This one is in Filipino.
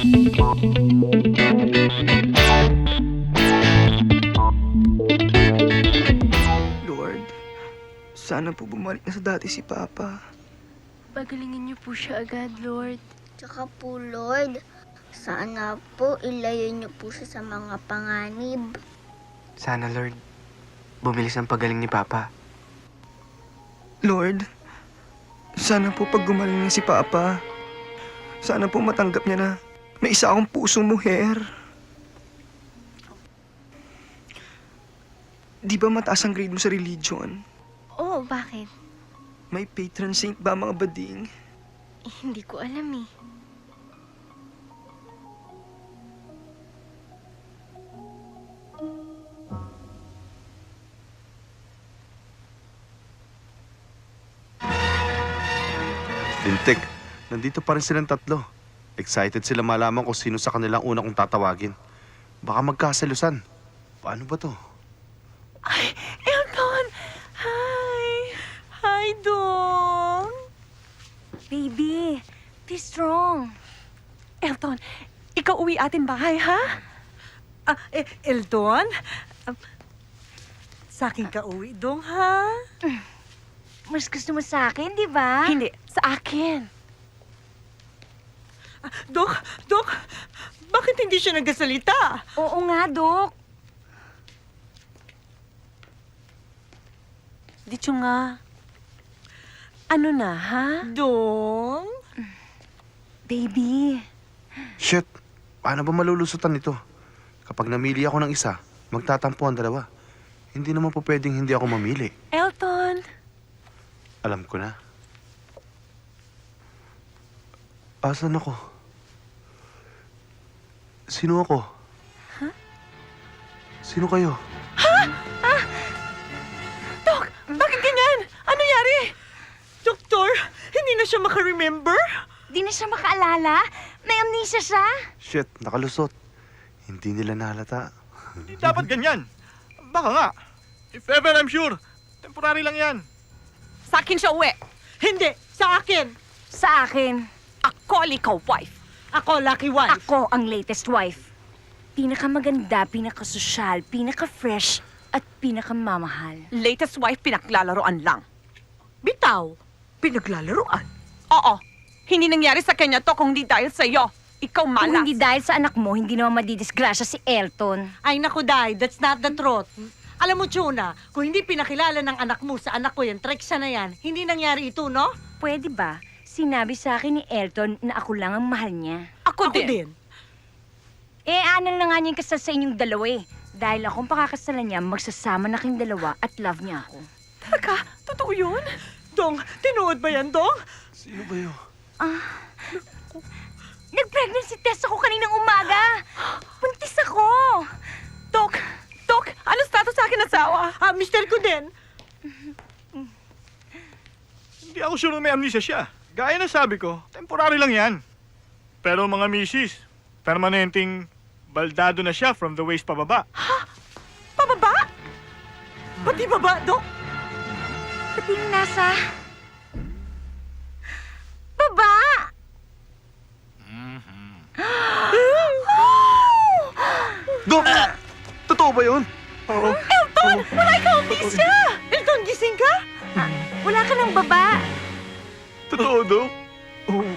Lord, sana po bumalik na sa dati si Papa. Pagalingin niyo po siya agad, Lord. Tsaka po, Lord, sana po ilayo niyo po siya sa mga panganib. Sana, Lord, bumilis ang pagaling ni Papa. Lord, sana po pag gumaling na si Papa, sana po matanggap niya na may isa akong pusong muher. Di ba mataas ang grade mo sa religion? Oo, bakit? May patron saint ba mga bading? Hindi ko alam eh. Lintik, nandito pa rin silang tatlo. Excited sila malaman kung sino sa kanilang una kong tatawagin. Baka magkaselusan. Paano ba to? Ay, Elton! Hi! Hi, Dong! Baby, be strong. Elton, ikaw uwi atin bahay, ha? Elton? Sa akin ka uwi, Dong, ha? Mas gusto mo sa akin, di ba? Hindi, sa akin. Dok, bakit hindi siya nagsasalita? Oo nga, Dok. Dito nga. Ano na, ha? Dong? Baby. Shit, paano ba malulusutan ito? Kapag namili ako ng isa, magtatampo ang dalawa. Hindi naman po pwedeng hindi ako mamili. Elton? Alam ko na. Asan ako? Sino ako? Huh? Sino kayo? Dok, bakit ganyan? Ano nangyari? Doktor, hindi na siya maka-remember? Di na siya makaalala? May amnesia siya? Shit, nakalusot. Hindi nila nahalata. Hindi dapat ganyan. Baka nga. If ever, I'm sure. Temporary lang yan. Sa akin siya uwi. Hindi, sa akin. Sa akin. Ako, ikaw, wife. Ako, lucky wife. Ako ang latest wife. Pinakamaganda, pinakasosyal, pinaka-fresh, at pinakamamahal. Latest wife, pinaglalaroan lang. Bitaw, pinaglalaroan? Oo. Hindi nangyari sa kanya to kung hindi dahil sa'yo. Ikaw malas. Kung hindi dahil sa anak mo, hindi naman madidisgrasya si Elton. Ay naku, Day, that's not the truth. Alam mo, Chuna, kung hindi pinakilala ng anak mo sa anak ko yan, treksa na yan, hindi nangyari ito, no? Pwede ba? Sinabi sa akin ni Elton na ako lang ang mahal niya. Ako din. Anal na nga niya yung kasal sa inyong dalawa eh. Dahil akong pakakasalan niya, magsasama na kayong dalawa at love niya ako. Talaga? Totoo yun? Dong, tinuod ba yan, Dong? Sino ba yun? Nag-pregnancy test ako kaninang umaga. Buntis ako. Dok, ano status sa akin asawa? Mister ko din. Hindi ako sure na may amnesia siya. Gaya na sabi ko, temporary lang yan. Pero mga misis, permanenteng baldado na siya from the waist pababa. Pababa? Pati baba, Dok? Pati yung nasa... baba! Dok! Totoo ba yun? Oo. Elton! Wala ikaw amnesia! Elton, gising ka? Wala ka ng baba. Totoo, Dok? Oo.